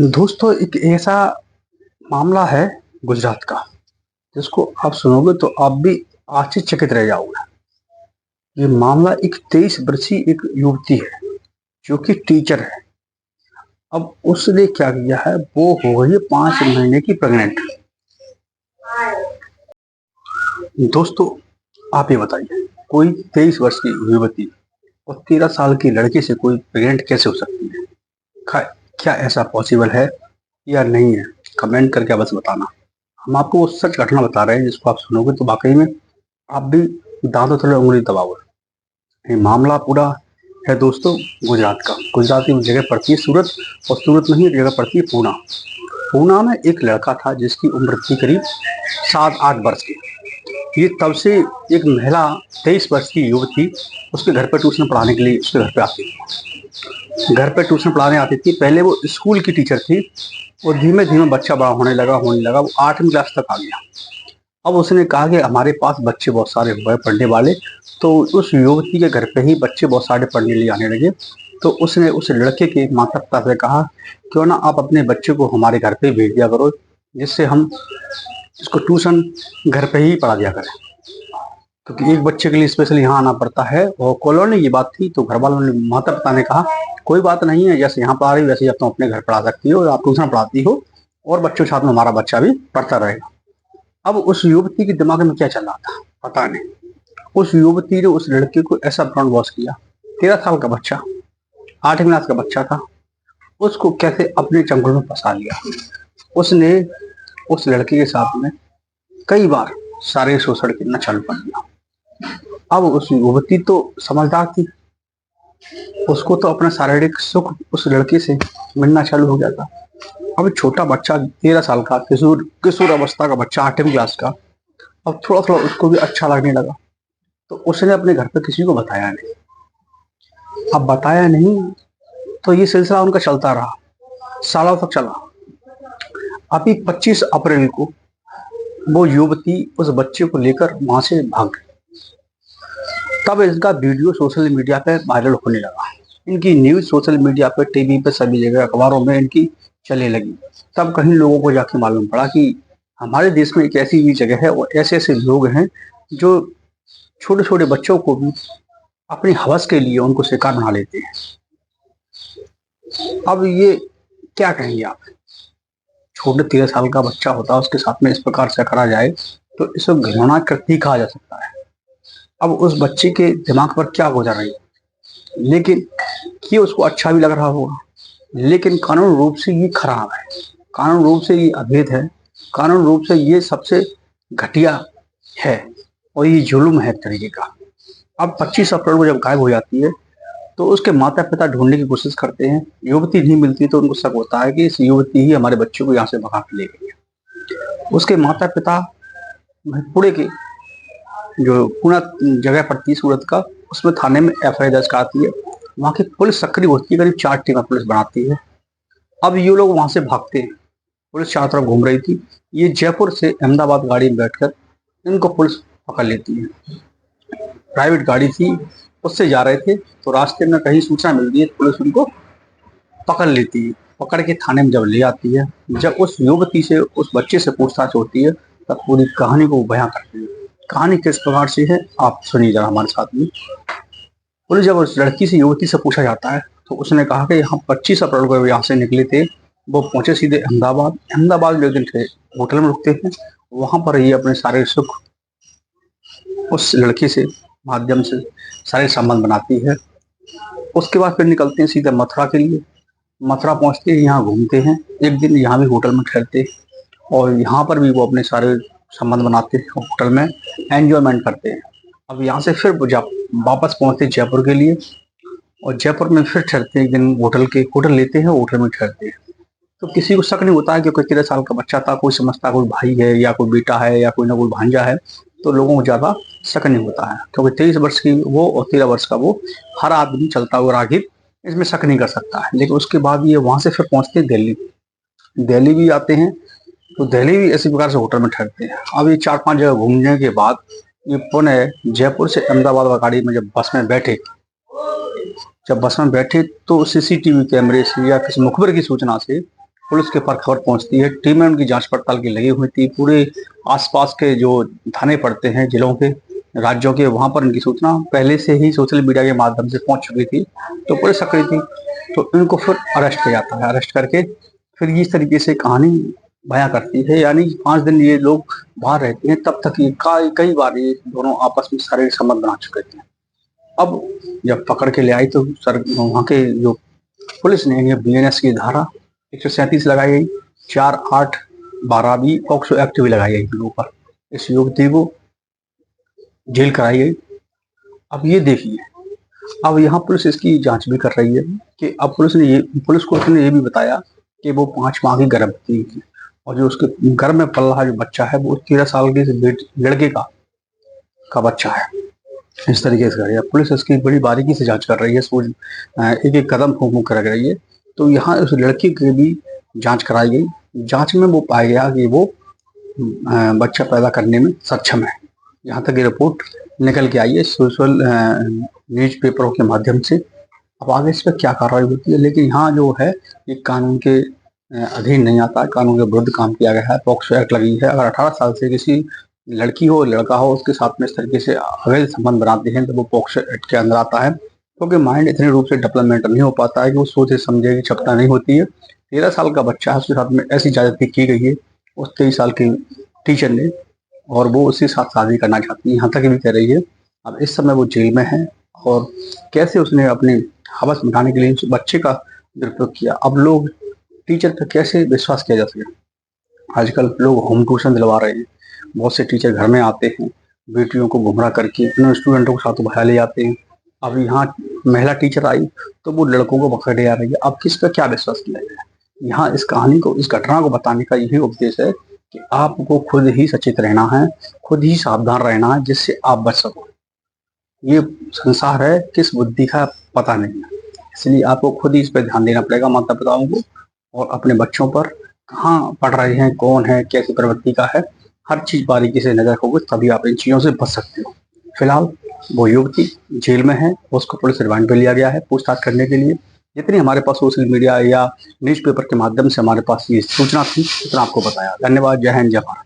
दोस्तों, एक ऐसा मामला है गुजरात का, जिसको आप सुनोगे तो आप भी आश्चर्यचकित रह जाओगे। ये मामला एक 23 वर्षीय एक युवती है, जो कि टीचर है। अब उसने क्या किया है, वो हो गई है 5 महीने की प्रेग्नेंट। दोस्तों, आप ये बताइए, कोई 23 वर्ष की युवती और 13 साल की लड़की से कोई प्रेग्नेंट कैसे हो सकती है? क्या ऐसा पॉसिबल है या नहीं है? कमेंट करके बस बताना। हम आपको वो सच घटना बता रहे हैं, जिसको आप सुनोगे तो वाकई में आप भी दांतों तले उंगली दबाओगे। ये मामला पूरा है दोस्तों गुजरात का। गुजरात की जगह पड़ती है सूरत, और सूरत में ही एक जगह पड़ती है पूना। पूना में एक लड़का था जिसकी उम्र थी करीब 7-8 वर्ष की। ये तब से एक महिला 23 वर्ष की युवती उसके घर पर ट्यूशन पढ़ाने के लिए उसके घर पे आती थी। घर पे ट्यूशन पढ़ाने आती थी। पहले वो स्कूल की टीचर थी, और धीमे धीमे बच्चा बड़ा होने लगा। वो 8वीं क्लास तक आ गया। अब उसने कहा कि हमारे पास बच्चे बहुत सारे हुए पढ़ने वाले, तो उस युवती के घर पे ही बच्चे बहुत सारे पढ़ने लिए आने लगे। तो उसने उस लड़के के माता पिता से कहा, क्यों ना आप अपने बच्चे को हमारे घर पे भेज दिया करो, जिससे हम इसको ट्यूशन घर पे ही पढ़ा दिया करें, क्योंकि एक बच्चे के लिए स्पेशल यहाँ आना पड़ता है। और कॉलोनी की बात थी, तो घर वालों ने, माता पिता ने कहा, कोई बात नहीं है, जैसे यहाँ पढ़ा रही वैसे ही अब तुम अपने घर पढ़ा सकती हो, आप ट्यूशन पढ़ाती हो, और बच्चों के साथ में हमारा बच्चा भी पढ़ता रहेगा। अब उस युवती के दिमाग में क्या चल रहा था पता नहीं। उस युवती ने उस लड़के को ऐसा ब्रांड वॉश किया। 13 साल का बच्चा, 8वीं क्लास का बच्चा था, उसको कैसे अपने चंगुल में फंसा लिया। उसने उस लड़के के साथ में कई बार शारीरिक शोषण करना चालू कर दिया। अब उस युवती तो समझदार थी, उसको तो अपना शारीरिक सुख उस लड़के से मिलना चालू हो गया था। अब छोटा बच्चा, 13 साल का किशोर किशोर अवस्था का बच्चा, 8वीं क्लास का, अब थोड़ा थोड़ा उसको भी अच्छा लगने लगा। तो उसने अपने घर पे किसी को बताया नहीं। अब बताया नहीं तो ये सिलसिला उनका चलता रहा, सालों तक चला। अभी 25 अप्रैल को वो युवती उस बच्चे को लेकर वहां से भाग गई। तब इसका वीडियो सोशल मीडिया पे वायरल होने लगा। इनकी न्यूज सोशल मीडिया पे, टीवी पे, सभी जगह, अखबारों में इनकी चलने लगी। तब कहीं लोगों को जाके मालूम पड़ा कि हमारे देश में एक ऐसी भी जगह है और ऐसे ऐसे लोग हैं जो छोटे छोटे बच्चों को भी अपनी हवस के लिए उनको शिकार बना लेते हैं। अब ये क्या कहेंगे आप? छोटे 13 साल का बच्चा होता है, उसके साथ में इस प्रकार से करा जाए तो इसको घृणा कृत्य कहा जा सकता है। अब उस बच्चे के दिमाग पर क्या गुजर रही है, लेकिन ये उसको अच्छा भी लग रहा होगा। लेकिन कानून रूप से ये खराब है, कानून रूप से ये अवैध है, कानून रूप से ये सबसे घटिया है, और ये जुल्म है एक तरीके का। अब 25 अप्रैल को जब गायब हो जाती है, तो उसके माता पिता ढूंढने की कोशिश करते हैं। युवती नहीं मिलती तो उनको शक होता है कि इस युवती ही हमारे बच्चे को यहाँ से भगा के ले गई है। उसके माता पिता पुणे के, जो पुणे जगह पड़ती है सूरत का, उसमें थाने में एफआईआर दर्ज कराती है। वहाँ की पुलिस सक्रिय होती है, करीब 4 टीमें पुलिस बनाती है। अब ये लोग वहां से भागते हैं। पुलिस चारों तरफ घूम रही थी। ये जयपुर से अहमदाबाद गाड़ी में बैठकर इनको पुलिस पकड़ लेती है। प्राइवेट गाड़ी थी, उससे जा रहे थे, तो रास्ते में कहीं सूचना मिलती है, पुलिस उनको पकड़ लेती है। पकड़ के थाने में जब ले आती है, जब उस युवती से, उस बच्चे से पूछताछ होती है, तब पूरी कहानी को बयां करते हैं। कहानी किस प्रकार से है आप सुनिए जरा हमारे साथ में। पुलिस जब उस लड़की से, युवती से पूछा जाता है, तो उसने कहा कि हम 25 अप्रैल को यहाँ से निकले थे। वो पहुंचे सीधे अहमदाबाद। अहमदाबाद में एक दिन थे, होटल में रुकते हैं। वहां पर ये अपने सारे सुख उस लड़की से माध्यम से सारे संबंध बनाती है। उसके बाद फिर निकलते हैं सीधे मथुरा के लिए। मथुरा पहुंचते हैं, यहाँ घूमते हैं, एक दिन यहाँ भी होटल में ठहरते, और यहाँ पर भी वो अपने सारे संबंध बनाते हैं, होटल में एंजॉयमेंट करते हैं। अब यहाँ से फिर वापस पहुंचते हैं जयपुर के लिए, और जयपुर में फिर ठहरते हैं एक दिन, होटल लेते हैं, होटल में ठहरते हैं। तो किसी को शक नहीं होता है, क्योंकि 13 साल का बच्चा था, कोई समझता कोई भाई है या कोई बेटा है या कोई ना कोई भांजा है, तो लोगों को ज्यादा शक नहीं होता है। क्योंकि 23 वर्ष की वो और 13 वर्ष का वो, हर आदमी चलता हुआ राहगीर इसमें शक नहीं कर सकता है। लेकिन उसके बाद ये वहां से फिर पहुंचते हैं दिल्ली। दिल्ली भी आते हैं, तो दिल्ली भी इसी प्रकार से होटल में ठहरते हैं। अब ये 4-5 जगह घूमने के बाद ये पुणे, जयपुर से अहमदाबाद गाड़ी में जब बस में बैठे, जब बस में बैठे तो सीसीटीवी कैमरे से या किसी मुखबिर की सूचना से पुलिस के पास खबर पहुंचती है। टीमें उनकी जांच पड़ताल की लगी हुई थी। पूरे आसपास के जो थाने पड़ते हैं जिलों के, राज्यों के, वहां पर इनकी सूचना पहले से ही सोशल मीडिया के माध्यम से पहुंच चुकी थी। तो पुलिस सक्रिय थी। तो इनको फिर अरेस्ट किया जाता है। अरेस्ट करके फिर इस तरीके से कहानी बयां करती है। यानी 5 दिन ये लोग बाहर रहते हैं, तब तक ये कई बार ये दोनों आपस में शारीरिक संबंध बना चुके थे। अब जब पकड़ के ले आई तो सर वहाँ के जो पुलिस ने ये बीएनएस की धारा 137 लगाई गई, 4, 8, 12 भी पॉक्सो एक्ट भी लगाई गई इनके ऊपर। इस युवती को जेल कराई गई। अब ये देखिए, अब यहाँ पुलिस इसकी जांच भी कर रही है कि अब पुलिस को उसने ये भी बताया कि वो 5 माह की गर्भवती थी और जो उसके गर्भ में पल रहा जो बच्चा है वो 13 साल के लड़के का बच्चा है। इस तरीके से कर रही है पुलिस, इसकी बड़ी बारीकी से जांच कर रही है, एक एक कदम फूंक फूंक कर रही है। तो यहाँ उस लड़की की भी जांच कराई गई। जांच में वो पाया गया कि वो बच्चा पैदा करने में सक्षम है। यहाँ तक ये रिपोर्ट निकल के आई है सोशल न्यूज पेपरों के माध्यम से। अब आगे इस पर क्या कार्रवाई होती है, लेकिन यहाँ जो है ये कानून के अधीन नहीं आता है, कानून के विरुद्ध काम किया गया है। पॉक्सो एक्ट लगी है। अगर 18 साल से किसी लड़की हो लड़का हो उसके साथ में इस तरीके से अवैध संबंध बनाते हैं तो वो पॉक्सो एक्ट के अंदर आता है, क्योंकि माइंड इतने रूप से डेवलपमेंट नहीं हो पाता है कि वो सोचे समझे की क्षमता नहीं होती है। 13 साल का बच्चा है, उसके साथ में ऐसी ज्यादती की गई है उस 23 साल की टीचर ने, और वो उसके साथ शादी करना चाहती है, यहाँ तक भी कह रही है। अब इस समय वो जेल में है और कैसे उसने अपने हवस मिटाने के लिए उस बच्चे का दुरुपयोग किया। अब लोग टीचर पर कैसे विश्वास किया जा सके। आजकल लोग होम ट्यूशन दिलवा रहे हैं, बहुत से टीचर घर में आते हैं, बेटियों को गुमराह करके अपने स्टूडेंटों के साथ बहा ले जाते हैं। अब यहाँ महिला टीचर आई तो वो लड़कों को पकड़ ले आ रही है। अब किस पर क्या विश्वास किया जाए। यहाँ इस कहानी को, इस घटना को बताने का यही उद्देश्य है कि आपको खुद ही सचेत रहना है, खुद ही सावधान रहना है, जिससे आप बच सको। ये संसार है किस बुद्धि का पता नहीं है, इसलिए आपको खुद ही इस पर ध्यान देना पड़ेगा, माता पिताओं को, और अपने बच्चों पर कहाँ पढ़ रहे हैं, कौन है, कैसी प्रवृत्ति का है, हर चीज बारीकी से नजर रखोगे तभी आप इन चीजों से बच सकते हो। फिलहाल वो युवती जेल में है, उसको पुलिस रिमांड पे लिया गया है पूछताछ करने के लिए। जितनी हमारे पास सोशल मीडिया या न्यूज़पेपर के माध्यम से हमारे पास ये सूचना थी उतना आपको बताया। धन्यवाद। जय हिंद, जय भारत।